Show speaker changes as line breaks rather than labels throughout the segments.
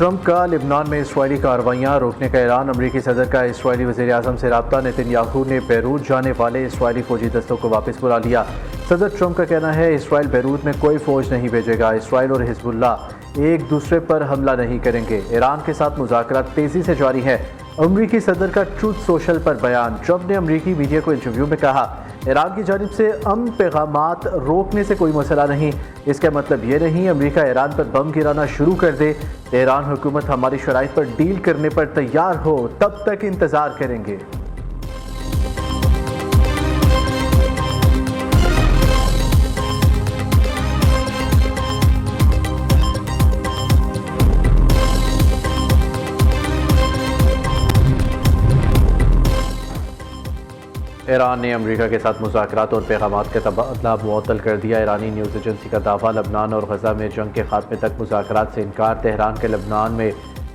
Trump کا لبنان میں اسرائیلی کارروائیاں روکنے کا اعلان۔ امریکی صدر کا اسرائیلی وزیر اعظم سے رابطہ۔ نتن یاہو نے بیروت جانے والے اسرائیلی فوجی دستوں کو واپس بلا لیا۔ صدر ٹرمپ کا کہنا ہے اسرائیل بیروت میں کوئی فوج نہیں بھیجے گا۔ اسرائیل اور حزب اللہ ایک دوسرے پر حملہ نہیں کریں گے۔ ایران کے ساتھ مذاکرات تیزی سے جاری ہیں۔ امریکی صدر کا ٹروتھ سوشل پر بیان۔ ٹرمپ نے امریکی میڈیا کو انٹرویو میں کہا ایران کی جانب سے امن پیغامات روکنے سے کوئی مسئلہ نہیں، اس کا مطلب یہ نہیں امریکہ ایران پر بم گرانا شروع کر دے۔ ایران حکومت ہماری شرائط پر ڈیل کرنے پر تیار ہو تب تک انتظار کریں گے۔ ایران نے امریکہ کے ساتھ مذاکرات اور پیغامات کا تبادلہ معطل کر دیا۔ ایرانی نیوز ایجنسی کا دعویٰ لبنان اور غزہ میں جنگ کے خاتمے تک مذاکرات سے انکار۔ تہران کے لبنان میں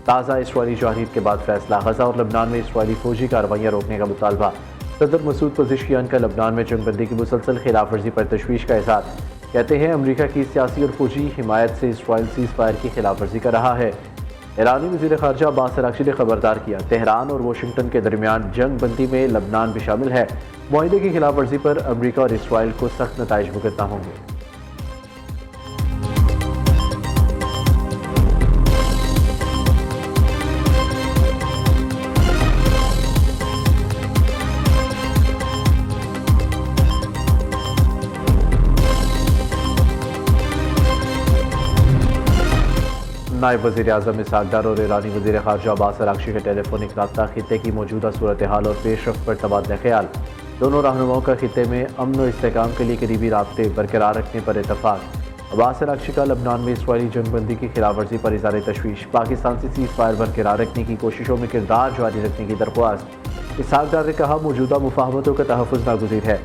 تازہ اسرائیلی جارحیت کے بعد فیصلہ۔ غزہ اور لبنان میں اسرائیلی فوجی کارروائیاں روکنے کا مطالبہ۔ صدر مسعود پزشکیان کا لبنان میں جنگ بندی کی مسلسل خلاف ورزی پر تشویش کا اظہار۔ کہتے ہیں امریکہ کی سیاسی اور فوجی حمایت سے اسرائیل سیز فائر کی خلاف ورزی کر رہا ہے۔ ایرانی وزیر خارجہ عباس اراغچی نے خبردار کیا تہران اور واشنگٹن کے درمیان جنگ بندی میں لبنان بھی شامل ہے۔ معاہدے کی خلاف ورزی پر امریکہ اور اسرائیل کو سخت نتائج بھگتنا ہوں گے۔ نائب وزیر اعظم اسحاق ڈار اور ایرانی وزیر خارجہ عباس اراغچی کا ٹیلی فونک رابطہ۔ خطے کی موجودہ صورتحال اور پیش رفت پر تبادلہ خیال۔ دونوں رہنماؤں کا خطے میں امن و استحکام کے لیے قریبی رابطے برقرار رکھنے پر اتفاق۔ عباس اراغچی کا لبنان میں اسرائیلی جنگ بندی کی خلاف ورزی پر اظہار تشویش۔ پاکستان سے سیز فائر برقرار رکھنے کی کوششوں میں کردار جاری رکھنے کی درخواست۔ اسحاق ڈار نے کہا موجودہ مفاہمتوں کا تحفظ ناگزیر ہے۔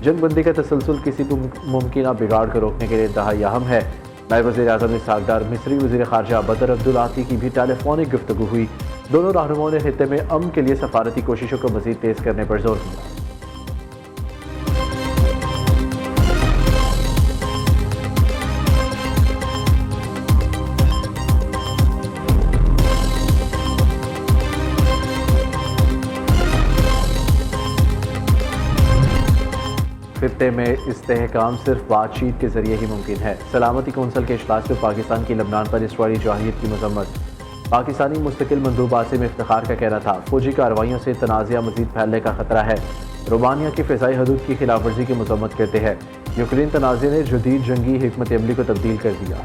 جنگ بندی کا تسلسل کسی ممکنہ بگاڑ کو روکنے کے لیے انتہائی اہم ہے۔ نائب وزیر اعظم اسحاق ڈار مصری وزیر خارجہ بدر عبدالعاطی کی بھی ٹیلی فونک گفتگو ہوئی۔ دونوں رہنماؤں نے خطے میں امن کے لیے سفارتی کوششوں کو مزید تیز کرنے پر زور دیا۔ خطے میں استحکام صرف بات چیت کے ذریعے ہی ممکن ہے۔ سلامتی کونسل کے اجلاس میں پاکستان کی لبنان پر اسرائیلی جارحیت کی مذمت۔ پاکستانی مستقل مندوب عاصم افتخار کا کہنا تھا فوجی کارروائیوں سے تنازعہ مزید پھیلنے کا خطرہ ہے۔ رومانیہ کی فضائی حدود کی خلاف ورزی کی مذمت کرتے ہیں۔ یوکرین تنازع نے جدید جنگی حکمت عملی کو تبدیل کر دیا۔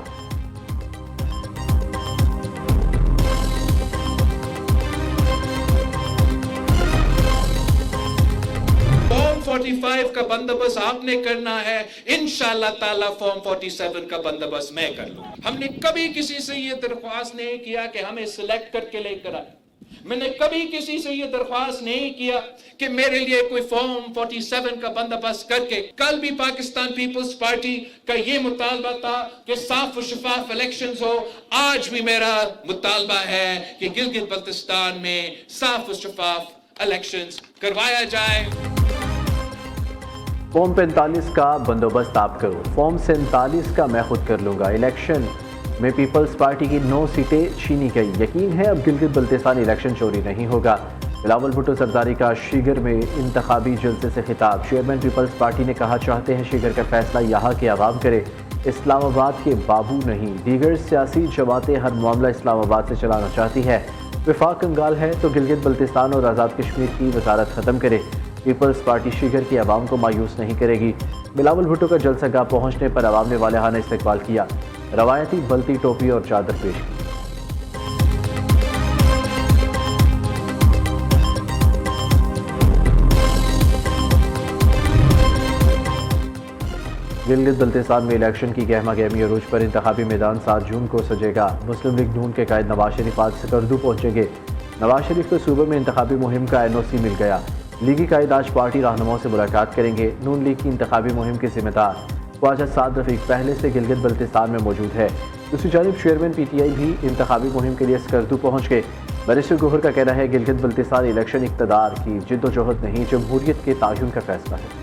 45 کا بندوبست آپ نے کرنا ہے، انشاءاللہ تعالی فارم 47 کا بندوبست میں کر لوں۔ ہم نے کبھی کسی سے یہ درخواست نہیں کیا کہ ہمیں سلیکٹ کر کے لے کر آئے۔ میں نے کبھی کسی سے یہ درخواست نہیں کیا کہ میرے لیے کوئی فارم 47 کا بندوبست کر کے۔ کل بھی پاکستان پیپلز پارٹی کا یہ مطالبہ تھا کہ صاف و شفاف الیکشنز ہو۔ آج بھی میرا مطالبہ ہے کہ گلگت بلتستان میں صاف و شفاف الیکشنز کروایا جائے۔
فارم 45 کا بندوبست آپ کرو، فارم 47 کا میں خود کر لوں گا۔ الیکشن میں پیپلز پارٹی کی 9 سیٹیں چھینی گئی۔ یقین ہے اب گلگت بلتستان الیکشن چوری نہیں ہوگا۔ بلاول بھٹو زرداری کا شیگر میں انتخابی جلسے سے خطاب۔ چیئرمین پیپلز پارٹی نے کہا چاہتے ہیں شیگر کا فیصلہ یہاں کے عوام کرے، اسلام آباد کے بابو نہیں۔ دیگر سیاسی جماعتیں ہر معاملہ اسلام آباد سے چلانا چاہتی ہے۔ وفاق کنگال ہے تو گلگت بلتستان اور آزاد کشمیر کی وزارت ختم کرے۔ پیپلز پارٹی شیگر کی عوام کو مایوس نہیں کرے گی۔ بلاول بھٹو کا جلسہ گاہ پہنچنے پر عوام نے والہانہ استقبال کیا، روایتی بلتی ٹوپی اور چادر پیش کی۔ گلگت بلتستان میں الیکشن کی گہما گہمی عروج پر۔ انتخابی میدان 7 جون کو سجے گا۔ مسلم لیگ نون کے قائد نواز شریف آج سکردو پہنچیں گے۔ نواز شریف کو صوبے میں انتخابی مہم کا NOC مل گیا۔ لیگی قائد آج پارٹی رہنماؤں سے ملاقات کریں گے۔ نون لیگ کی انتخابی مہم کے ذمہ دار خواجہ سعد رفیق پہلے سے گلگت بلتستان میں موجود ہے۔ دوسری جانب چیئرمین PTI بھی انتخابی مہم کے لیے سکردو پہنچ گئے۔ بیرسٹر گوہر کا کہنا ہے گلگت بلتستان الیکشن اقتدار کی جد و جہد نہیں، جمہوریت کے تعین کا فیصلہ ہے۔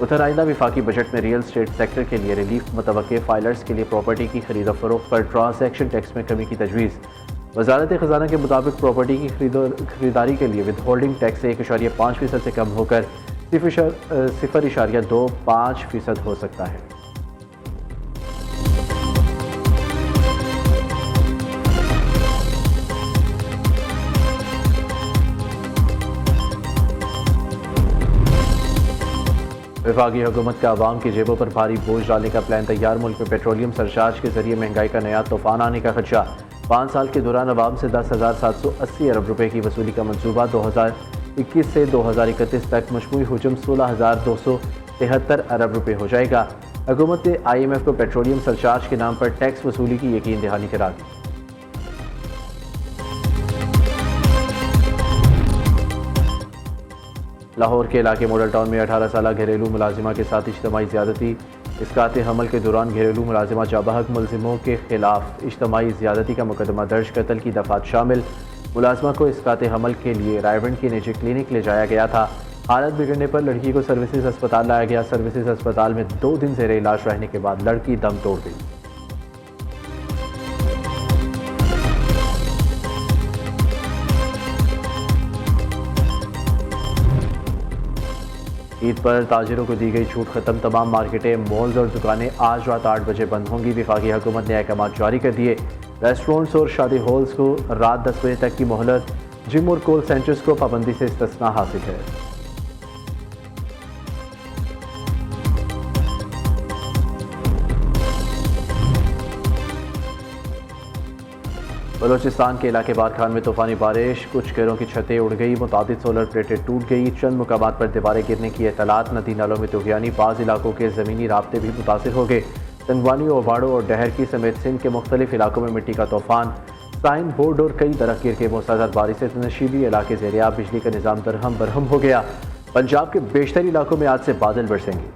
ادھر آئندہ وفاقی بجٹ میں ریئل اسٹیٹ سیکٹر کے لیے ریلیف متوقع فائلرز کے لیے پراپرٹی کی خرید و فروخت پر ٹرانزیکشن ٹیکس میں کمی کی تجویز۔ وزارت خزانہ کے مطابق پراپرٹی کی خریداری کے لیے ود ہولڈنگ ٹیکس 1.5% سے کم ہو کر 0.25% ہو سکتا ہے۔ وفاقی حکومت کا عوام کی جیبوں پر بھاری بوجھ ڈالنے کا پلان تیار۔ ملک میں پیٹرولیم سرچارج کے ذریعے مہنگائی کا نیا طوفان آنے کا خدشہ۔ 5 سال کے دوران عوام سے 10,780 ارب روپے کی وصولی کا منصوبہ۔ 2021 سے 2031 تک مجموعی حجم 16,273 ارب روپے ہو جائے گا۔ حکومت نے IMF کو پیٹرولیم سرچارج کے نام پر ٹیکس وصولی کی یقین دہانی کرا دی۔ لاہور کے علاقے ماڈل ٹاؤن میں 18 سالہ گھریلو ملازمہ کے ساتھ اجتماعی زیادتی۔ اسقاط حمل کے دوران گھریلو ملازمہ جابحق ملزموں کے خلاف اجتماعی زیادتی کا مقدمہ درج، قتل کی دفعات شامل۔ ملازمہ کو اسقاط حمل کے لیے رائیونڈ کے نجی کلینک لے جایا گیا تھا۔ حالت بگڑنے پر لڑکی کو سروسز ہسپتال لایا گیا۔ سروسز ہسپتال میں 2 دن زیر علاج رہنے کے بعد لڑکی دم توڑ گئی۔ عید پر تاجروں کو دی گئی چھوٹ ختم۔ تمام مارکیٹیں، مالز اور دکانیں آج رات 8 بجے بند ہوں گی۔ وفاقی حکومت نے احکامات جاری کر دیے۔ ریسٹورنٹس اور شادی ہالز کو رات 10 بجے تک کی مہلت۔ جم اور کول سینٹرز کو پابندی سے استثناء حاصل ہے۔ بلوچستان کے علاقے بارکھان میں طوفانی بارش، کچھ گھروں کی چھتیں اڑ گئی، متعدد سولر پلیٹیں ٹوٹ گئی، چند مقامات پر دیواریں گرنے کی اطلاعات۔ ندی نالوں میں طغیانی، بعض علاقوں کے زمینی رابطے بھی متاثر ہو گئے۔ تنگوانی، اوباڑو اور ڈہر کی سمیت سندھ کے مختلف علاقوں میں مٹی کا طوفان، سائن بورڈ اور کئی درخت گر کے موسلادھار بارش سے نشیبی علاقے زیریاب، بجلی کا نظام درہم برہم ہو گیا۔ پنجاب کے بیشتر علاقوں میں آج سے بادل برسیں گے۔